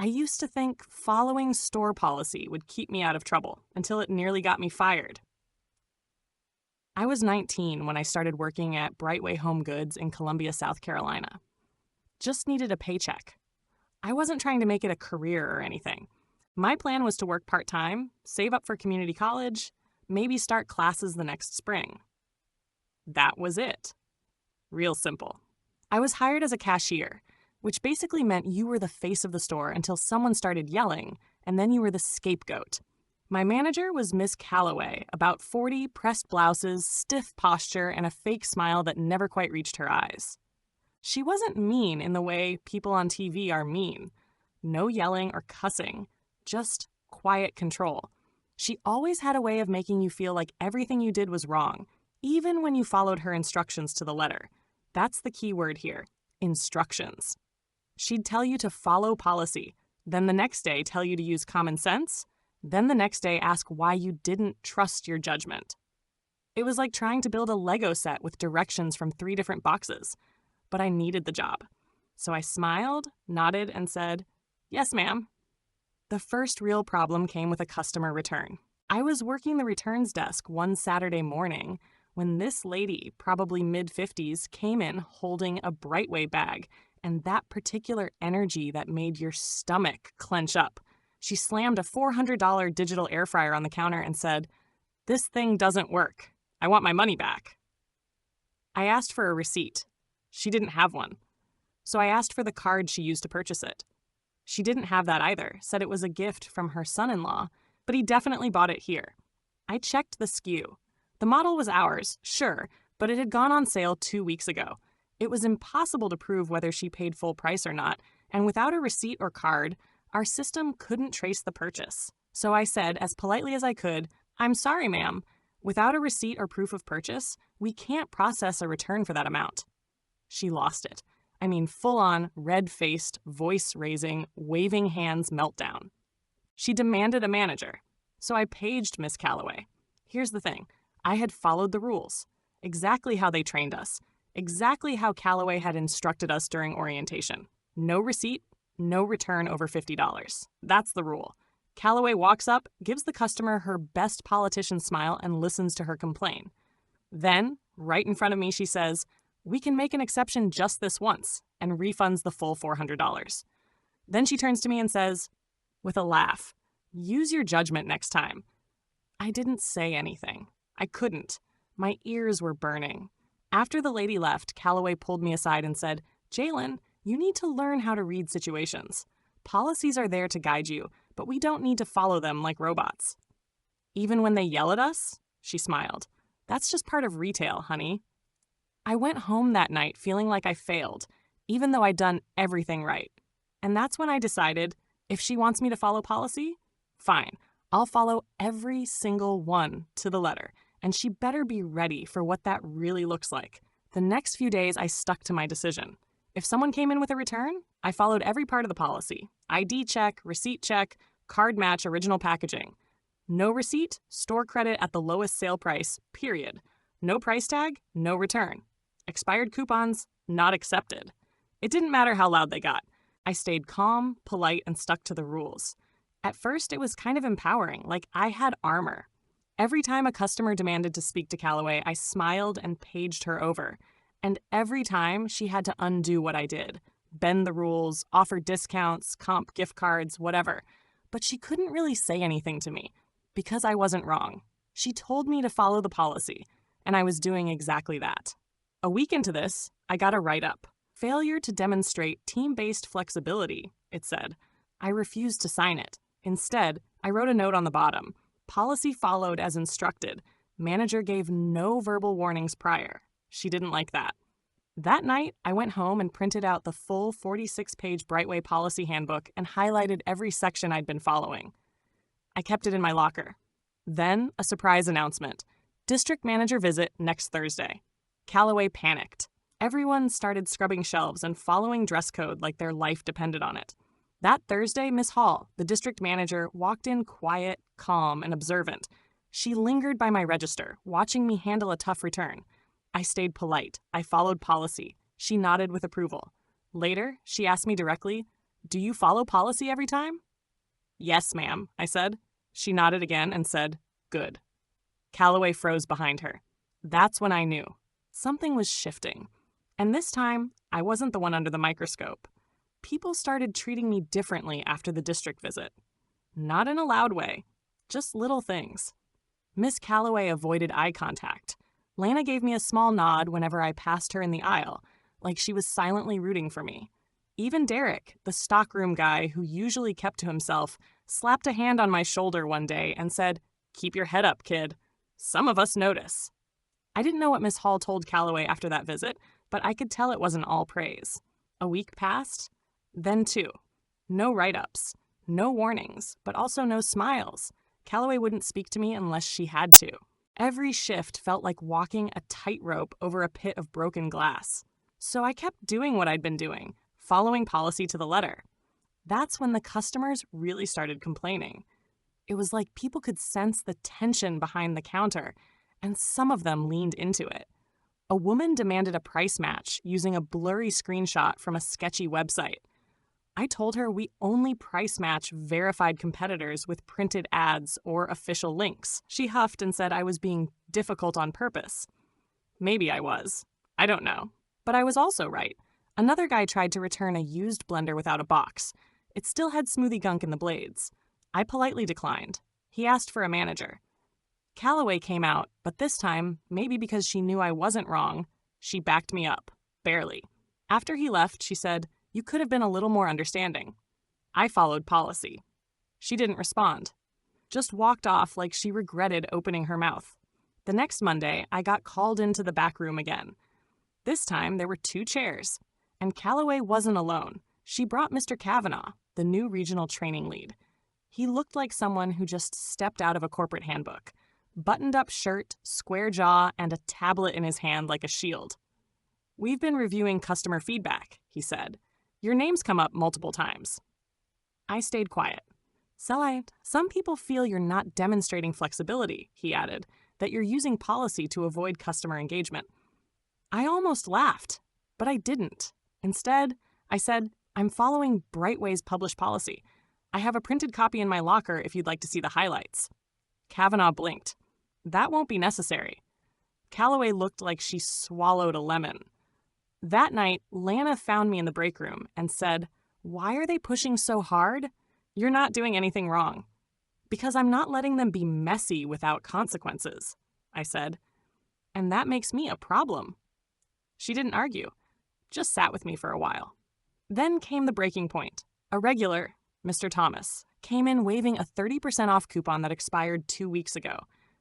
I used to think following store policy would keep me out of trouble until it nearly got me fired. I was 19 when I started working at Brightway Home Goods in Columbia, South Carolina. Just needed a paycheck. I wasn't trying to make it a career or anything. My plan was to work part-time, save up for community college, maybe start classes the next spring. That was it. Real simple. I was hired as a cashier, which basically meant you were the face of the store until someone started yelling, and then you were the scapegoat. My manager was Miss Calloway, about 40, pressed blouses, stiff posture, and a fake smile that never quite reached her eyes. She wasn't mean in the way people on TV are mean. No yelling or cussing, just quiet control. She always had a way of making you feel like everything you did was wrong, even when you followed her instructions to the letter. That's the key word here, instructions. She'd tell you to follow policy, then the next day tell you to use common sense, then the next day ask why you didn't trust your judgment. It was like trying to build a Lego set with directions from 3 different boxes, but I needed the job. So I smiled, nodded, and said, "Yes, ma'am." The first real problem came with a customer return. I was working the returns desk one Saturday morning when this lady, probably mid-50s, came in holding a Brightway bag, and that particular energy that made your stomach clench up. She slammed a $400 digital air fryer on the counter and said, "This thing doesn't work. I want my money back." I asked for a receipt. She didn't have one. So I asked for the card she used to purchase it. She didn't have that either, said it was a gift from her son-in-law, but he definitely bought it here. I checked the SKU. The model was ours, sure, but it had gone on sale 2 weeks ago. It was impossible to prove whether she paid full price or not, and without a receipt or card, our system couldn't trace the purchase. So I said, as politely as I could, "I'm sorry, ma'am. Without a receipt or proof of purchase, we can't process a return for that amount." She lost it. I mean, full-on, red-faced, voice-raising, waving hands meltdown. She demanded a manager. So I paged Miss Calloway. Here's the thing. I had followed the rules. Exactly how they trained us. Exactly how Calloway had instructed us during orientation. No receipt, no return over $50. That's the rule. Calloway walks up, gives the customer her best politician smile, and listens to her complain. Then, right in front of me, she says, "We can make an exception just this once," and refunds the full $400. Then she turns to me and says, with a laugh, "Use your judgment next time." I didn't say anything. I couldn't. My ears were burning. After the lady left, Calloway pulled me aside and said, "Jalen, you need to learn how to read situations. Policies are there to guide you, but we don't need to follow them like robots." "Even when they yell at us?" She smiled. "That's just part of retail, honey." I went home that night feeling like I failed, even though I'd done everything right. And that's when I decided, if she wants me to follow policy, fine, I'll follow every single one to the letter, and she better be ready for what that really looks like. The next few days, I stuck to my decision. If someone came in with a return, I followed every part of the policy. ID check, receipt check, card match, original packaging. No receipt, store credit at the lowest sale price, period. No price tag, no return. Expired coupons, not accepted. It didn't matter how loud they got. I stayed calm, polite, and stuck to the rules. At first, it was kind of empowering, like I had armor. Every time a customer demanded to speak to Calloway, I smiled and paged her over. And every time, she had to undo what I did. Bend the rules, offer discounts, comp gift cards, whatever. But she couldn't really say anything to me, because I wasn't wrong. She told me to follow the policy, and I was doing exactly that. A week into this, I got a write-up. Failure to demonstrate team-based flexibility, it said. I refused to sign it. Instead, I wrote a note on the bottom. Policy followed as instructed. Manager gave no verbal warnings prior. She didn't like that. That night, I went home and printed out the full 46-page Brightway policy handbook and highlighted every section I'd been following. I kept it in my locker. Then, a surprise announcement. District manager visit next Thursday. Calloway panicked. Everyone started scrubbing shelves and following dress code like their life depended on it. That Thursday, Miss Hall, the district manager, walked in quiet, calm, and observant. She lingered by my register, watching me handle a tough return. I stayed polite. I followed policy. She nodded with approval. Later, she asked me directly, "Do you follow policy every time?" "Yes, ma'am," I said. She nodded again and said, "Good." Calloway froze behind her. That's when I knew. Something was shifting. And this time, I wasn't the one under the microscope. People started treating me differently after the district visit. Not in a loud way, just little things. Miss Calloway avoided eye contact. Lana gave me a small nod whenever I passed her in the aisle, like she was silently rooting for me. Even Derek, the stockroom guy who usually kept to himself, slapped a hand on my shoulder one day and said, "Keep your head up, kid. Some of us notice." I didn't know what Miss Hall told Calloway after that visit, but I could tell it wasn't all praise. A week passed, then 2. No write-ups, no warnings, but also no smiles. Calloway wouldn't speak to me unless she had to. Every shift felt like walking a tightrope over a pit of broken glass. So I kept doing what I'd been doing, following policy to the letter. That's when the customers really started complaining. It was like people could sense the tension behind the counter, and some of them leaned into it. A woman demanded a price match using a blurry screenshot from a sketchy website. I told her we only price match verified competitors with printed ads or official links. She huffed and said I was being difficult on purpose. Maybe I was. I don't know. But I was also right. Another guy tried to return a used blender without a box. It still had smoothie gunk in the blades. I politely declined. He asked for a manager. Calloway came out, but this time, maybe because she knew I wasn't wrong, she backed me up. Barely. After he left, she said, "You could have been a little more understanding." I followed policy. She didn't respond. Just walked off like she regretted opening her mouth. The next Monday, I got called into the back room again. This time, there were 2 chairs. And Calloway wasn't alone. She brought Mr. Kavanaugh, the new regional training lead. He looked like someone who just stepped out of a corporate handbook. Buttoned-up shirt, square jaw, and a tablet in his hand like a shield. "We've been reviewing customer feedback," he said. "Your name's come up multiple times." I stayed quiet. Some people feel you're not demonstrating flexibility," he added, "that you're using policy to avoid customer engagement." I almost laughed, but I didn't. Instead, I said, "I'm following Brightway's published policy. I have a printed copy in my locker if you'd like to see the highlights." Kavanaugh blinked. "That won't be necessary." Calloway looked like she swallowed a lemon. That night, Lana found me in the break room and said, "Why are they pushing so hard? You're not doing anything wrong." "Because I'm not letting them be messy without consequences," I said. "And that makes me a problem." She didn't argue, just sat with me for a while. Then came the breaking point. A regular, Mr. Thomas, came in waving a 30% off coupon that expired 2 weeks ago.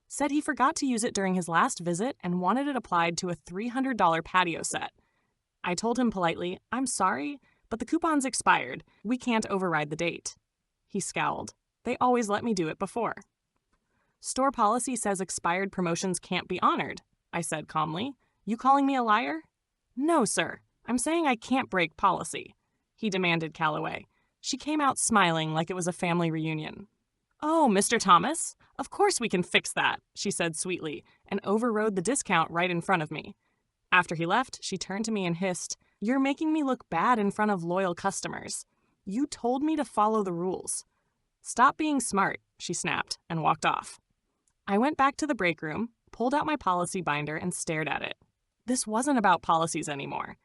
Said he forgot to use it during his last visit and wanted it applied to a $300 patio set. I told him politely, "I'm sorry, but the coupon's expired. We can't override the date." He scowled. They always let me do it before. "Store policy says expired promotions can't be honored," I said calmly. "You calling me a liar?" "No, sir. I'm saying I can't break policy," he demanded Calloway. She came out smiling like it was a family reunion. "Oh, Mr. Thomas, of course we can fix that," she said sweetly, and overrode the discount right in front of me. After he left, she turned to me and hissed, "You're making me look bad in front of loyal customers. You told me to follow the rules." "Stop being smart," she snapped, and walked off. I went back to the break room, pulled out my policy binder, and stared at it. This wasn't about policies anymore.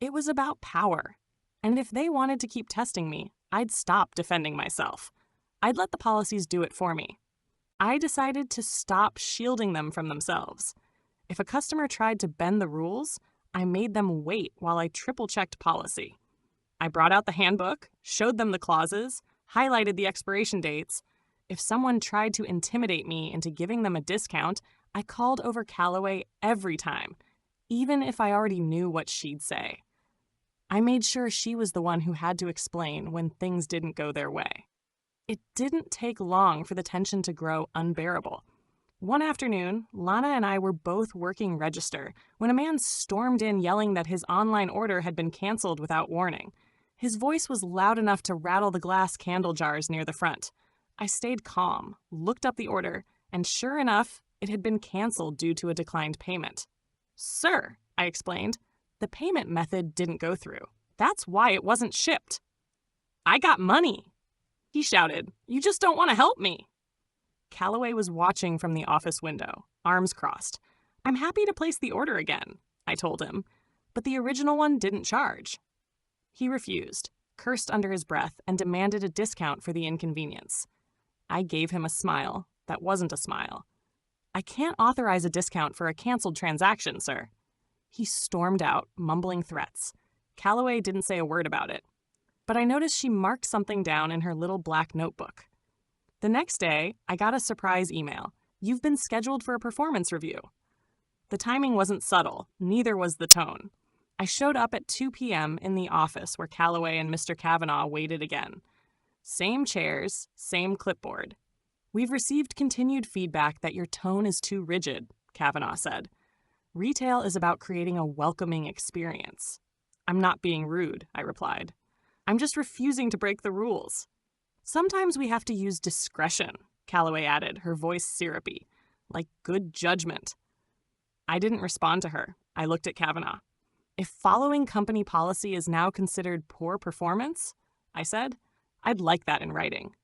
It was about power. And if they wanted to keep testing me, I'd stop defending myself. I'd let the policies do it for me. I decided to stop shielding them from themselves. If a customer tried to bend the rules, I made them wait while I triple-checked policy. I brought out the handbook, showed them the clauses, highlighted the expiration dates. If someone tried to intimidate me into giving them a discount, I called over Calloway every time, even if I already knew what she'd say. I made sure she was the one who had to explain when things didn't go their way. It didn't take long for the tension to grow unbearable. One afternoon, Lana and I were both working register when a man stormed in yelling that his online order had been canceled without warning. His voice was loud enough to rattle the glass candle jars near the front. I stayed calm, looked up the order, and sure enough, it had been canceled due to a declined payment. "Sir," I explained, "the payment method didn't go through. That's why it wasn't shipped." I got money. He shouted, "You just don't want to help me." Qley was watching from the office window, arms crossed. "I'm happy to place the order again," I told him, "but the original one didn't charge." He refused, cursed under his breath, and demanded a discount for the inconvenience. I gave him a smile that wasn't a smile. "I can't authorize a discount for a canceled transaction, sir." He stormed out, mumbling threats. Qley didn't say a word about it, but I noticed she marked something down in her little black notebook. The next day, I got a surprise email. "You've been scheduled for a performance review." The timing wasn't subtle, neither was the tone. I showed up at 2 p.m. in the office where Qley and Mr. Kavanaugh waited again. Same chairs, same clipboard. "We've received continued feedback that your tone is too rigid," Kavanaugh said. "Retail is about creating a welcoming experience." "I'm not being rude," I replied. "I'm just refusing to break the rules." "Sometimes we have to use discretion," Qley added, her voice syrupy, like good judgment. I didn't respond to her. I looked at Kavanaugh. "If following company policy is now considered poor performance," I said, "I'd like that in writing."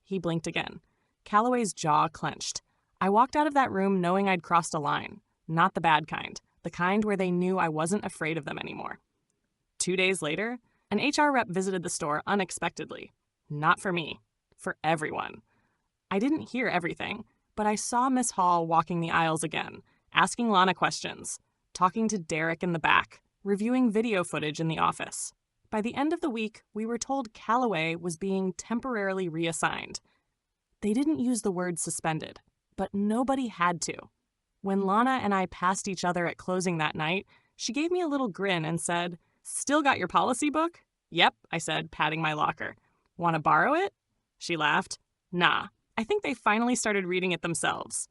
He blinked again. Qley's jaw clenched. I walked out of that room knowing I'd crossed a line. Not the bad kind, the kind where they knew I wasn't afraid of them anymore. 2 days later, an HR rep visited the store unexpectedly. Not for me, for everyone. I didn't hear everything, but I saw Miss Hall walking the aisles again, asking Lana questions, talking to Derek in the back, reviewing video footage in the office. By the end of the week, we were told Qley was being temporarily reassigned. They didn't use the word suspended, but nobody had to. When Lana and I passed each other at closing that night, she gave me a little grin and said, "Still got your policy book?" "Yep," I said, patting my locker. "Want to borrow it?" She laughed. "Nah, I think they finally started reading it themselves."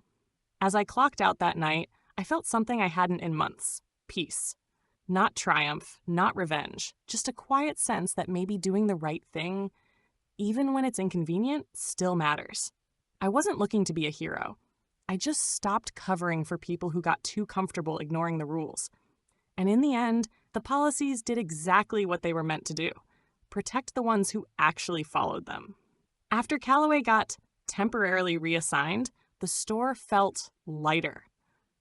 As I clocked out that night, I felt something I hadn't in months. Peace. Not triumph, not revenge, just a quiet sense that maybe doing the right thing, even when it's inconvenient, still matters. I wasn't looking to be a hero. I just stopped covering for people who got too comfortable ignoring the rules. And in the end, the policies did exactly what they were meant to do: protect the ones who actually followed them. After Qley got temporarily reassigned, the store felt lighter.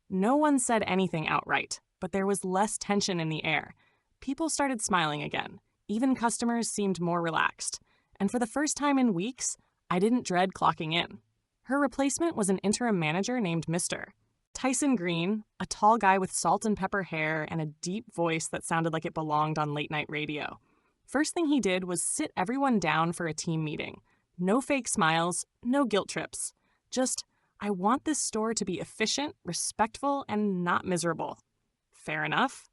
No one said anything outright, but there was less tension in the air. People started smiling again. Even customers seemed more relaxed. And for the first time in weeks, I didn't dread clocking in. Her replacement was an interim manager named Mr. Tyson Green, a tall guy with salt and pepper hair and a deep voice that sounded like it belonged on late-night radio. First thing he did was sit everyone down for a team meeting. No fake smiles, no guilt trips. Just, I want this store to be efficient, respectful, and not miserable. Fair enough.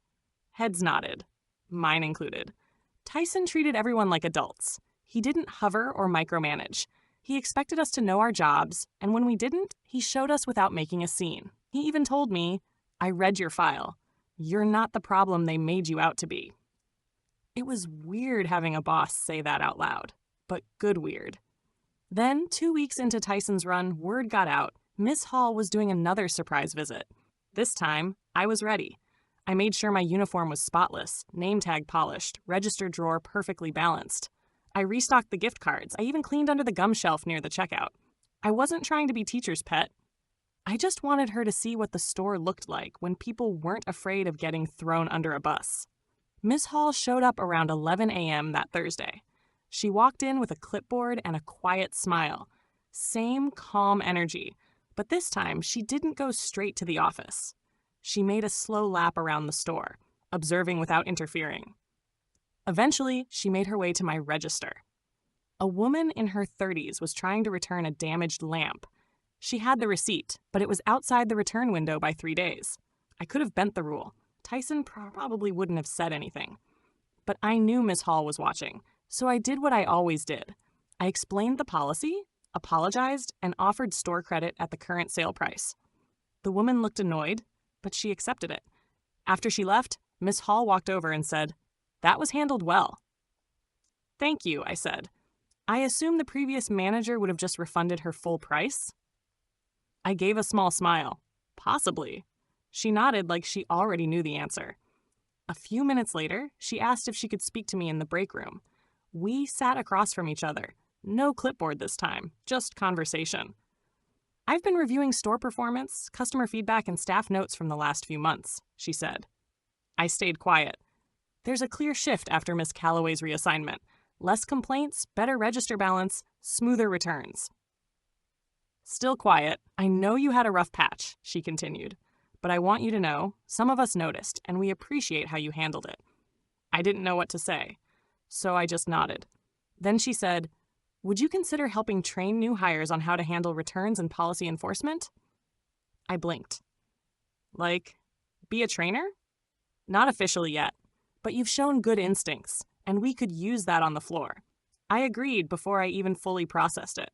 Heads nodded, mine included. Tyson treated everyone like adults. He didn't hover or micromanage. He expected us to know our jobs, and when we didn't, he showed us without making a scene. He even told me, "I read your file. You're not the problem they made you out to be." It was weird having a boss say that out loud, but good weird. Then, 2 weeks into Tyson's run, word got out. Miss Hall was doing another surprise visit. This time, I was ready. I made sure my uniform was spotless, name tag polished, register drawer perfectly balanced. I restocked the gift cards. I even cleaned under the gum shelf near the checkout. I wasn't trying to be teacher's pet. I just wanted her to see what the store looked like when people weren't afraid of getting thrown under a bus. Miss Hall showed up around 11 a.m. that Thursday. She walked in with a clipboard and a quiet smile. Same calm energy, but this time she didn't go straight to the office. She made a slow lap around the store, observing without interfering. Eventually, she made her way to my register. A woman in her 30s was trying to return a damaged lamp. She had the receipt, but it was outside the return window by 3 days. I could have bent the rule. Tyson probably wouldn't have said anything. But I knew Miss Hall was watching, so I did what I always did. I explained the policy, apologized, and offered store credit at the current sale price. The woman looked annoyed, but she accepted it. After she left, Miss Hall walked over and said, "That was handled well." "Thank you," I said. "I assume the previous manager would have just refunded her full price?" I gave a small smile. "Possibly." She nodded like she already knew the answer. A few minutes later, she asked if she could speak to me in the break room. We sat across from each other. No clipboard this time, just conversation. I've been reviewing store performance, customer feedback, and staff notes from the last few months, she said. I stayed quiet. There's a clear shift after Miss Calloway's reassignment. Less complaints, better register balance, smoother returns. Still quiet. I know you had a rough patch, she continued. But I want you to know, some of us noticed, and we appreciate how you handled it. I didn't know what to say, so I just nodded. Then she said, would you consider helping train new hires on how to handle returns and policy enforcement? I blinked. Like, be a trainer? Not officially yet, but you've shown good instincts, and we could use that on the floor. I agreed before I even fully processed it.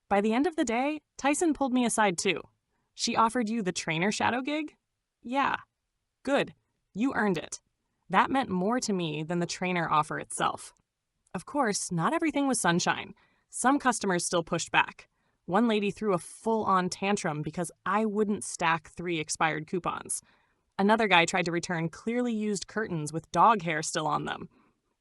By the end of the day, Tyson pulled me aside too. She offered you the trainer shadow gig? Yeah. Good. You earned it. That meant more to me than the trainer offer itself. Of course, not everything was sunshine. Some customers still pushed back. One lady threw a full-on tantrum because I wouldn't stack 3 expired coupons. Another guy tried to return clearly used curtains with dog hair still on them.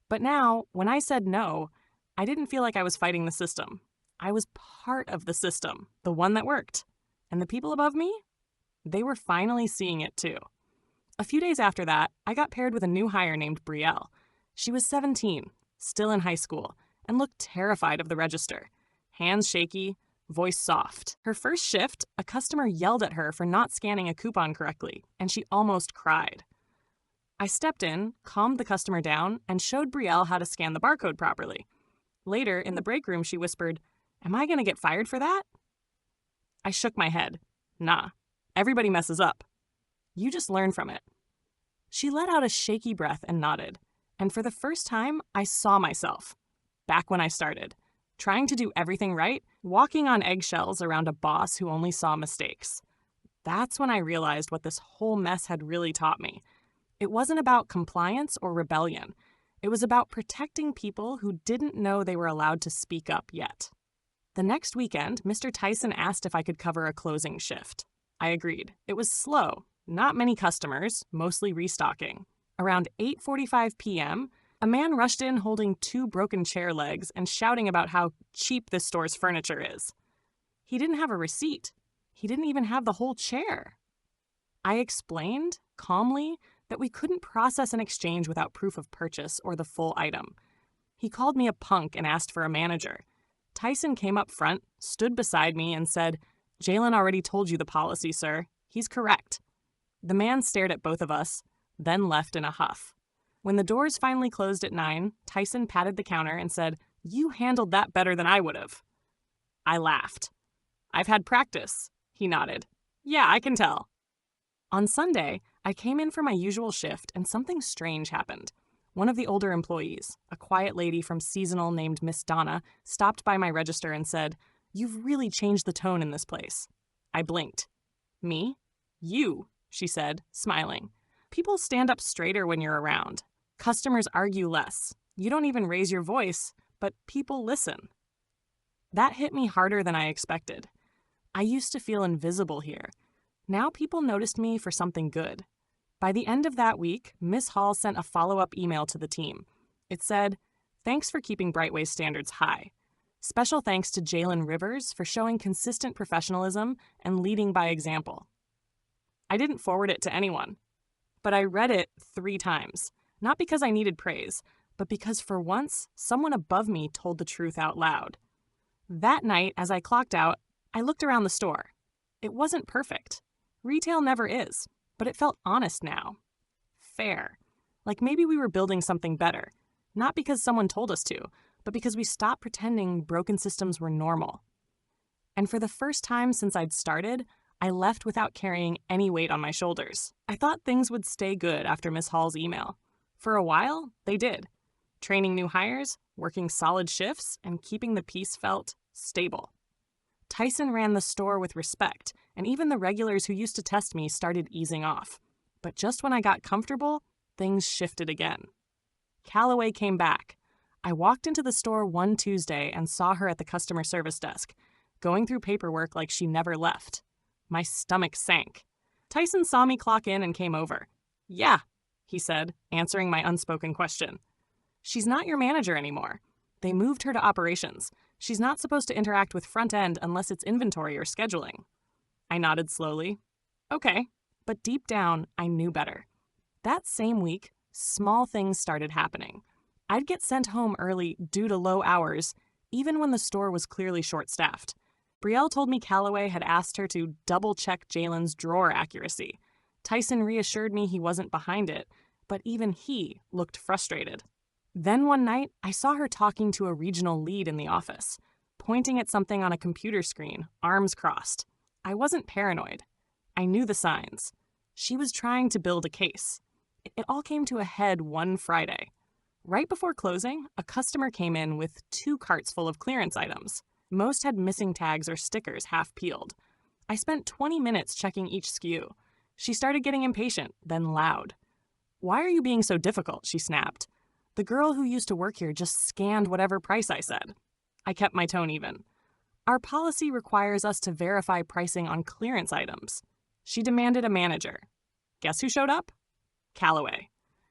But now, when I said no, I didn't feel like I was fighting the system. I was part of the system, the one that worked. And the people above me? They were finally seeing it too. A few days after that, I got paired with a new hire named Brielle. She was 17, still in high school, and looked terrified of the register. Hands shaky, voice soft. Her first shift, a customer yelled at her for not scanning a coupon correctly, and she almost cried. I stepped in, calmed the customer down, and showed Brielle how to scan the barcode properly. Later, in the break room, she whispered, "Am I going to get fired for that?" I shook my head. Nah, everybody messes up. You just learn from it. She let out a shaky breath and nodded. And for the first time, I saw myself. Back when I started. Trying to do everything right, walking on eggshells around a boss who only saw mistakes. That's when I realized what this whole mess had really taught me. It wasn't about compliance or rebellion. It was about protecting people who didn't know they were allowed to speak up yet. The next weekend, Mr. Tyson asked if I could cover a closing shift. I agreed. It was slow. Not many customers, mostly restocking. Around 8:45 p.m., a man rushed in holding 2 broken chair legs and shouting about how cheap this store's furniture is. He didn't have a receipt. He didn't even have the whole chair. I explained, calmly, that we couldn't process an exchange without proof of purchase or the full item. He called me a punk and asked for a manager. Tyson came up front, stood beside me, and said, "Jalen already told you the policy, sir. He's correct." The man stared at both of us, then left in a huff. When the doors finally closed at 9, Tyson patted the counter and said, "You handled that better than I would have." I laughed. "I've had practice," he nodded. "Yeah, I can tell." On Sunday, I came in for my usual shift and something strange happened. One of the older employees, a quiet lady from seasonal named Miss Donna, stopped by my register and said, "You've really changed the tone in this place." I blinked. "Me? You," she said, smiling. "People stand up straighter when you're around. Customers argue less. You don't even raise your voice, but people listen." That hit me harder than I expected. I used to feel invisible here. Now people noticed me for something good. By the end of that week, Miss Hall sent a follow-up email to the team. It said, "Thanks for keeping Brightway's standards high. Special thanks to Jalen Rivers for showing consistent professionalism and leading by example." I didn't forward it to anyone, but I read it 3 times, not because I needed praise, but because for once, someone above me told the truth out loud. That night, as I clocked out, I looked around the store. It wasn't perfect. Retail never is, but it felt honest now. Fair. Like maybe we were building something better, not because someone told us to, but because we stopped pretending broken systems were normal. And for the first time since I'd started, I left without carrying any weight on my shoulders. I thought things would stay good after Miss Hall's email. For a while, they did. Training new hires, working solid shifts, and keeping the peace felt stable. Tyson ran the store with respect, and even the regulars who used to test me started easing off. But just when I got comfortable, things shifted again. Calloway came back. I walked into the store one Tuesday and saw her at the customer service desk, going through paperwork like she never left. My stomach sank. Tyson saw me clock in and came over. "Yeah," he said, answering my unspoken question. "She's not your manager anymore. They moved her to operations. She's not supposed to interact with front end unless it's inventory or scheduling. I nodded slowly. Okay, but deep down, I knew better. That same week, small things started happening. I'd get sent home early due to low hours, even when the store was clearly short-staffed. Brielle told me Calloway had asked her to double-check Jalen's drawer accuracy. Tyson reassured me he wasn't behind it, but even he looked frustrated. Then one night, I saw her talking to a regional lead in the office, pointing at something on a computer screen, arms crossed. I wasn't paranoid. I knew the signs. She was trying to build a case. It all came to a head one Friday. Right before closing, a customer came in with 2 carts full of clearance items. Most had missing tags or stickers half peeled. I spent 20 minutes checking each SKU. She started getting impatient, then loud. "Why are you being so difficult?" she snapped. "The girl who used to work here just scanned whatever price I said." I kept my tone even. "Our policy requires us to verify pricing on clearance items." She demanded a manager. Guess who showed up? Calloway.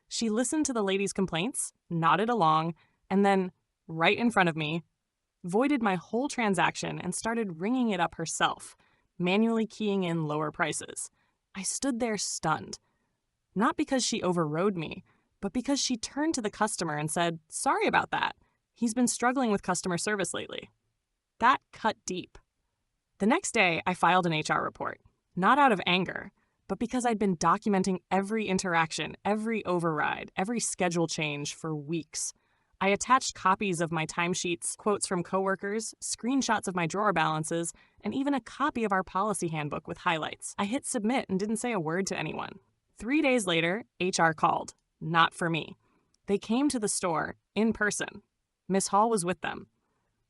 She listened to the lady's complaints, nodded along, and then, right in front of me, voided my whole transaction and started ringing it up herself, manually keying in lower prices. I stood there stunned. Not because she overrode me, but because she turned to the customer and said, "Sorry about that. He's been struggling with customer service lately." That cut deep. The next day, I filed an HR report, not out of anger, but because I'd been documenting every interaction, every override, every schedule change for weeks. I attached copies of my timesheets, quotes from coworkers, screenshots of my drawer balances, and even a copy of our policy handbook with highlights. I hit submit and didn't say a word to anyone. 3 days later, HR called. Not for me. They came to the store, in person. Miss Hall was with them.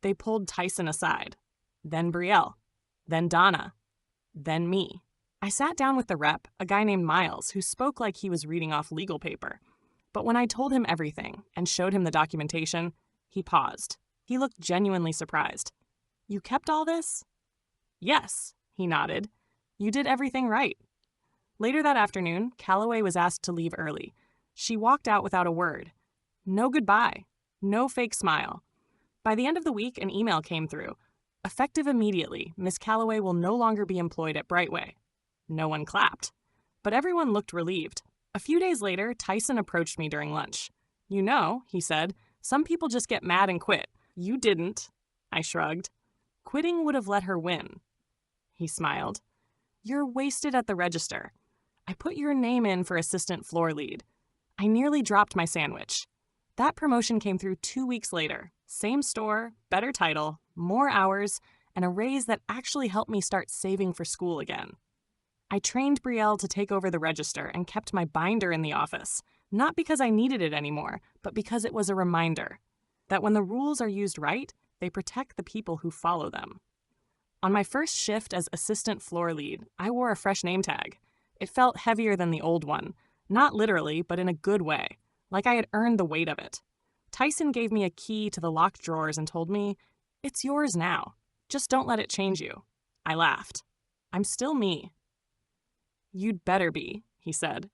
They pulled Tyson aside. Then Brielle. Then Donna. Then me. I sat down with the rep, a guy named Miles, who spoke like he was reading off legal paper. But when I told him everything and showed him the documentation, he paused. He looked genuinely surprised. "You kept all this?" "Yes," he nodded. "You did everything right." Later that afternoon, Calloway was asked to leave early. She walked out without a word. No goodbye. No fake smile. By the end of the week, an email came through. "Effective immediately, Miss Calloway will no longer be employed at Brightway." No one clapped. But everyone looked relieved. A few days later, Tyson approached me during lunch. "You know," he said, "some people just get mad and quit. You didn't." I shrugged. "Quitting would have let her win." He smiled. "You're wasted at the register. I put your name in for assistant floor lead." I nearly dropped my sandwich. That promotion came through 2 weeks later. Same store, better title, more hours, and a raise that actually helped me start saving for school again. I trained Brielle to take over the register and kept my binder in the office, not because I needed it anymore, but because it was a reminder that when the rules are used right, they protect the people who follow them. On my first shift as assistant floor lead, I wore a fresh name tag. It felt heavier than the old one, not literally, but in a good way, like I had earned the weight of it. Tyson gave me a key to the locked drawers and told me, "It's yours now. Just don't let it change you." I laughed. "I'm still me." "You'd better be," he said.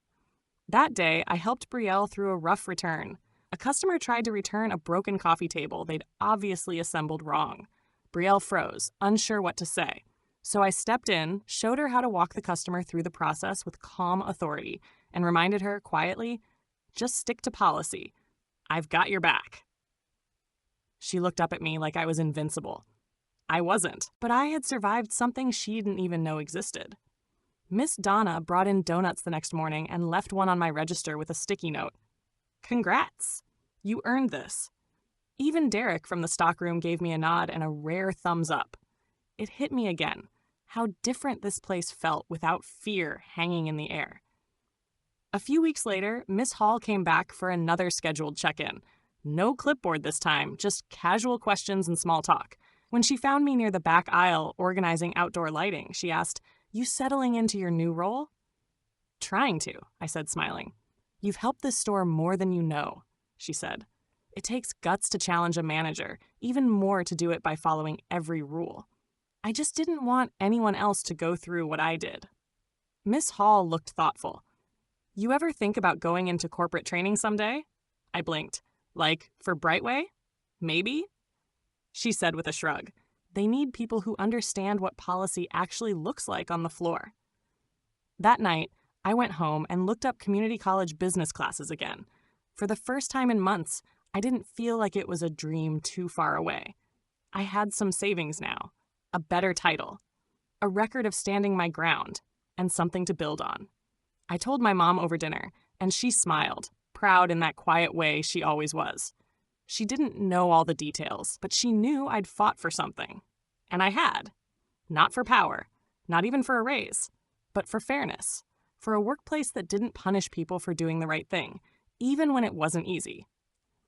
That day, I helped Brielle through a rough return. A customer tried to return a broken coffee table they'd obviously assembled wrong. Brielle froze, unsure what to say. So I stepped in, showed her how to walk the customer through the process with calm authority, and reminded her quietly, "Just stick to policy. I've got your back." She looked up at me like I was invincible. I wasn't, but I had survived something she didn't even know existed. Miss Donna brought in donuts the next morning and left one on my register with a sticky note. "Congrats. You earned this." Even Derek from the stockroom gave me a nod and a rare thumbs up. It hit me again, how different this place felt without fear hanging in the air. A few weeks later, Miss Hall came back for another scheduled check-in. No clipboard this time, just casual questions and small talk. When she found me near the back aisle organizing outdoor lighting, she asked, "You settling into your new role?" "Trying to," I said, smiling. "You've helped this store more than you know," she said. "It takes guts to challenge a manager, even more to do it by following every rule. I just didn't want anyone else to go through what I did." Miss Hall looked thoughtful. "You ever think about going into corporate training someday?" I blinked. "Like, for Brightway?" Maybe? She said with a shrug. They need people who understand what policy actually looks like on the floor. That night, I went home and looked up community college business classes again. For the first time in months, I didn't feel like it was a dream too far away. I had some savings now, a better title, a record of standing my ground, and something to build on. I told my mom over dinner, and she smiled, proud in that quiet way she always was. She didn't know all the details, but she knew I'd fought for something. And I had. Not for power, not even for a raise, but for fairness, for a workplace that didn't punish people for doing the right thing, even when it wasn't easy.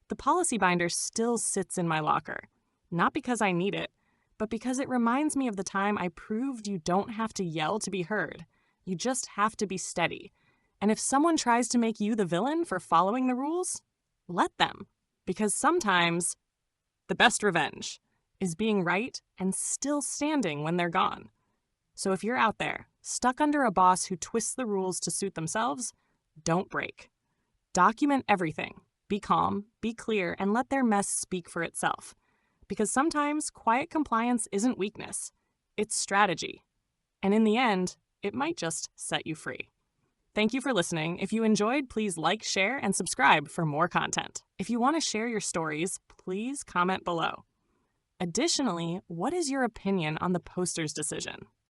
The policy binder still sits in my locker, not because I need it, but because it reminds me of the time I proved you don't have to yell to be heard. You just have to be steady. And if someone tries to make you the villain for following the rules, let them. Because sometimes the best revenge is being right and still standing when they're gone. So if you're out there, stuck under a boss who twists the rules to suit themselves, don't break. Document everything. Be calm, be clear, and let their mess speak for itself. Because sometimes quiet compliance isn't weakness, it's strategy. And in the end, it might just set you free. Thank you for listening. If you enjoyed, please like, share, and subscribe for more content. If you want to share your stories, please comment below. Additionally, what is your opinion on the poster's decision?